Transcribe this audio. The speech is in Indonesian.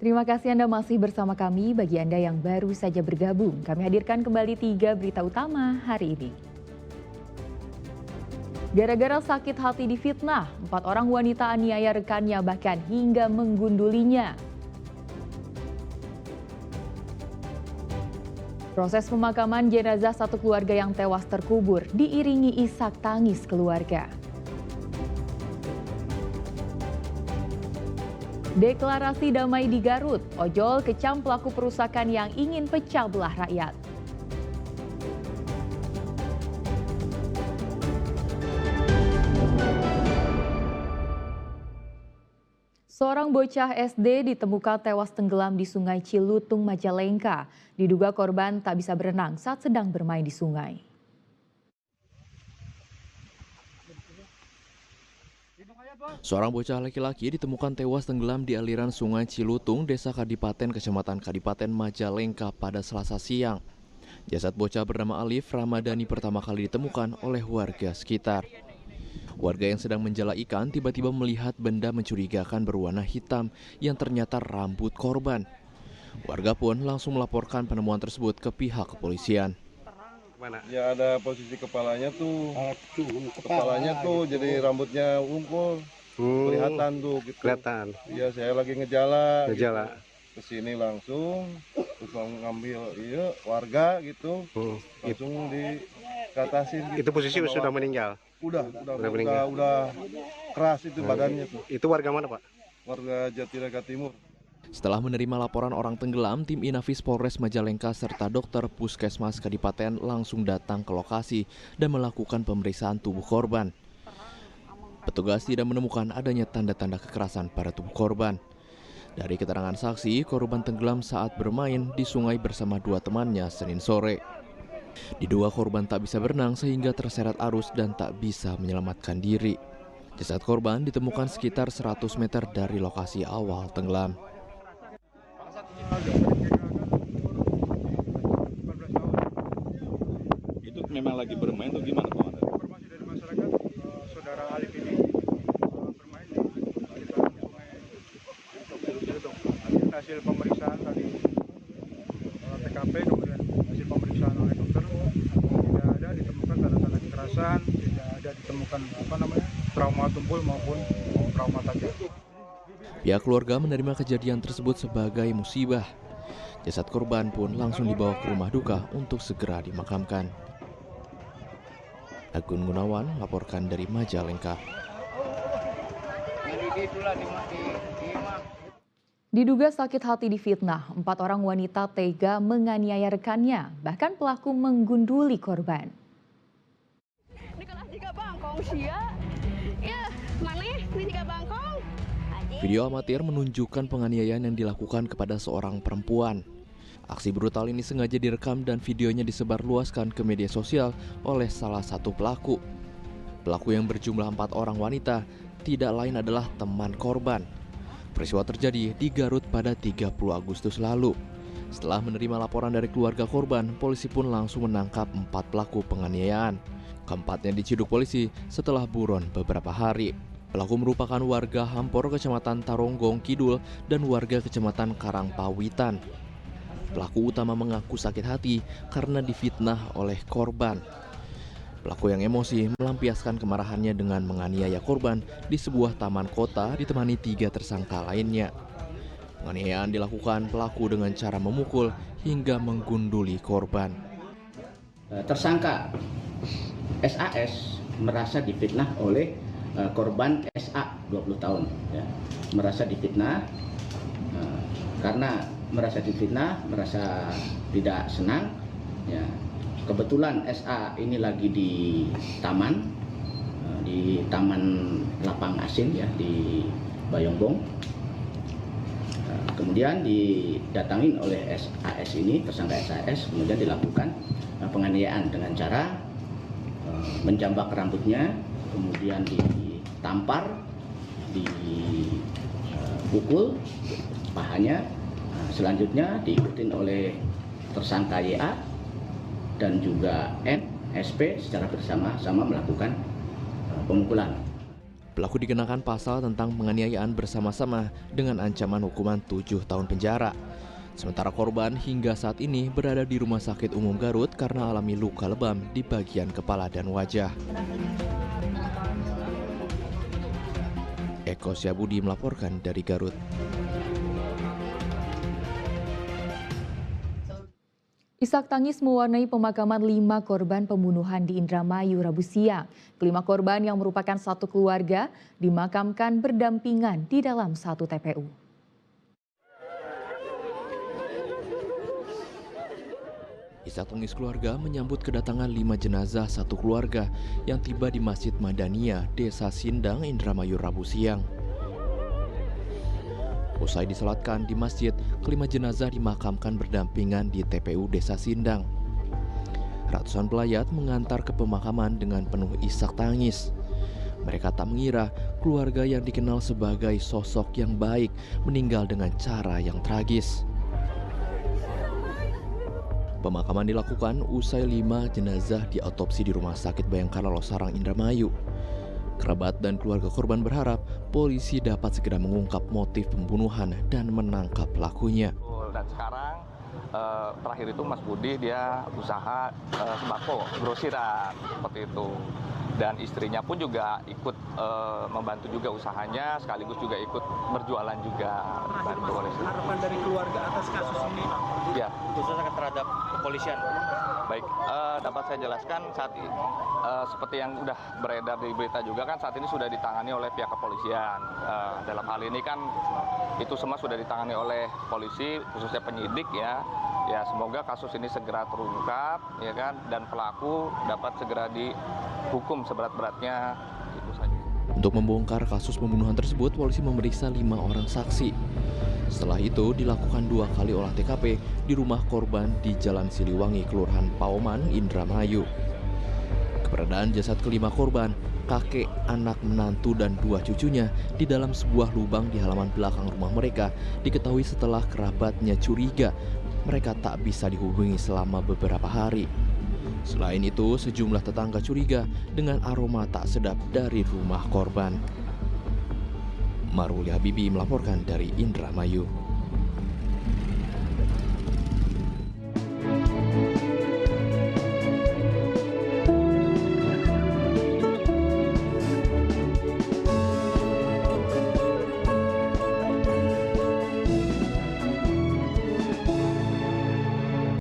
Terima kasih Anda masih bersama kami. Bagi Anda yang baru saja bergabung, kami hadirkan kembali 3 berita utama hari ini. Gara-gara sakit hati difitnah, 4 orang wanita aniaya rekannya bahkan hingga menggundulinya. Proses pemakaman jenazah satu keluarga yang tewas terkubur diiringi isak tangis keluarga. Deklarasi damai di Garut, ojol kecam pelaku perusakan yang ingin pecah belah rakyat. Seorang bocah SD ditemukan tewas tenggelam di Sungai Cilutung, Majalengka. Diduga korban tak bisa berenang saat sedang bermain di sungai. Seorang bocah laki-laki ditemukan tewas tenggelam di aliran Sungai Cilutung, Desa Kadipaten, Kecamatan Kadipaten, Majalengka pada Selasa siang. Jasad bocah bernama Alif Ramadhani pertama kali ditemukan oleh warga sekitar. Warga yang sedang menjala ikan tiba-tiba melihat benda mencurigakan berwarna hitam yang ternyata rambut korban. Warga pun langsung melaporkan penemuan tersebut ke pihak kepolisian. Ya ada posisi kepalanya tuh, jadi rambutnya unggul, kelihatan tuh gitu. Kelihatan. Iya saya lagi ngejala. Ngejala. Gitu. Kesini langsung, terus ngambil warga gitu, langsung dikatasin. Gitu. Itu posisi sudah meninggal. Udah meninggal. Udah keras itu badannya tuh. Itu warga mana Pak? Warga Jatirega Timur. Setelah menerima laporan orang tenggelam, tim Inafis Polres Majalengka serta dokter Puskesmas Kadipaten langsung datang ke lokasi dan melakukan pemeriksaan tubuh korban. Petugas tidak menemukan adanya tanda-tanda kekerasan pada tubuh korban. Dari keterangan saksi, korban tenggelam saat bermain di sungai bersama 2 temannya Senin sore. Diduga korban tak bisa berenang sehingga terseret arus dan tak bisa menyelamatkan diri. Jasad korban ditemukan sekitar 100 meter dari lokasi awal tenggelam. Itu memang lagi bermain atau gimana Pak? Informasi dari masyarakat, saudara Alif ini bermain di sungai. Hasil pemeriksaan tadi TKP, kemudian hasil pemeriksaan oleh dokter tidak ada ditemukan tanda-tanda kekerasan, tidak ada ditemukan trauma tumpul maupun trauma tajam. Pihak keluarga menerima kejadian tersebut sebagai musibah. Jasad korban pun langsung dibawa ke rumah duka untuk segera dimakamkan. Agun Gunawan melaporkan dari Majalengka. Diduga sakit hati difitnah, 4 orang wanita tega menganiaya rekannya, bahkan pelaku menggunduli korban. Video amatir menunjukkan penganiayaan yang dilakukan kepada seorang perempuan. Aksi brutal ini sengaja direkam dan videonya disebarluaskan ke media sosial oleh salah satu pelaku. Pelaku yang berjumlah 4 orang wanita tidak lain adalah teman korban. Peristiwa terjadi di Garut pada 30 Agustus lalu. Setelah menerima laporan dari keluarga korban, polisi pun langsung menangkap 4 pelaku penganiayaan. Keempatnya diciduk polisi setelah buron beberapa hari. Pelaku merupakan warga Hampor, Kecamatan Taronggong Kidul, dan warga Kecamatan Karangpawitan. Pelaku utama mengaku sakit hati karena difitnah oleh korban. Pelaku yang emosi melampiaskan kemarahannya dengan menganiaya korban di sebuah taman kota ditemani 3 tersangka lainnya. Penganiayaan dilakukan pelaku dengan cara memukul hingga menggunduli korban. Tersangka SAS merasa difitnah oleh korban SA 20 tahun, ya. Merasa difitnah karena merasa difitnah, merasa tidak senang, ya. Kebetulan SA ini lagi di taman lapang asin, ya, di Bayongbong. Kemudian didatangin oleh SAS ini, tersangka SAS, kemudian dilakukan penganiayaan dengan cara menjambak rambutnya, kemudian ditampar, dipukul pahanya, selanjutnya diikutin oleh tersangka YA dan juga SP secara bersama-sama melakukan pemukulan. Pelaku dikenakan pasal tentang penganiayaan bersama-sama dengan ancaman hukuman 7 tahun penjara. Sementara korban hingga saat ini berada di Rumah Sakit Umum Garut karena alami luka lebam di bagian kepala dan wajah. Eko Syabudi melaporkan dari Garut. Isak tangis mewarnai pemakaman 5 korban pembunuhan di Indramayu Rabu siang. Kelima korban yang merupakan satu keluarga dimakamkan berdampingan di dalam satu TPU. Isak tangis keluarga menyambut kedatangan 5 jenazah satu keluarga yang tiba di Masjid Madaniyah, Desa Sindang, Indramayu Rabu siang. Usai disolatkan di masjid, kelima jenazah dimakamkan berdampingan di TPU Desa Sindang. Ratusan pelayat mengantar ke pemakaman dengan penuh isak tangis. Mereka tak mengira keluarga yang dikenal sebagai sosok yang baik meninggal dengan cara yang tragis. Pemakaman dilakukan usai 5 jenazah diotopsi di Rumah Sakit Bayangkara Losarang, Indramayu. Kerabat dan keluarga korban berharap polisi dapat segera mengungkap motif pembunuhan dan menangkap pelakunya. Dan sekarang terakhir itu Mas Budi dia usaha sembako grosiran seperti itu. Dan istrinya pun juga ikut membantu juga usahanya, sekaligus juga ikut berjualan juga. Harapan dari keluarga atas kasus ini? Ya, khususnya terhadap kepolisian. Baik, dapat saya jelaskan saat ini seperti yang sudah beredar di berita juga kan saat ini sudah ditangani oleh pihak kepolisian. Dalam hal ini kan itu semua sudah ditangani oleh polisi, khususnya penyidik ya. Ya semoga kasus ini segera terungkap ya kan, dan pelaku dapat segera dihukum seberat-beratnya. Itu saja. Untuk membongkar kasus pembunuhan tersebut, polisi memeriksa 5 orang saksi. Setelah itu dilakukan 2 kali olah TKP di rumah korban di Jalan Siliwangi, Kelurahan Pauman, Indramayu. Keberadaan jasad kelima korban, kakek, anak, menantu, dan 2 cucunya di dalam sebuah lubang di halaman belakang rumah mereka diketahui setelah kerabatnya curiga mereka tak bisa dihubungi selama beberapa hari. Selain itu, sejumlah tetangga curiga dengan aroma tak sedap dari rumah korban. Maruli Habibi melaporkan dari Indramayu.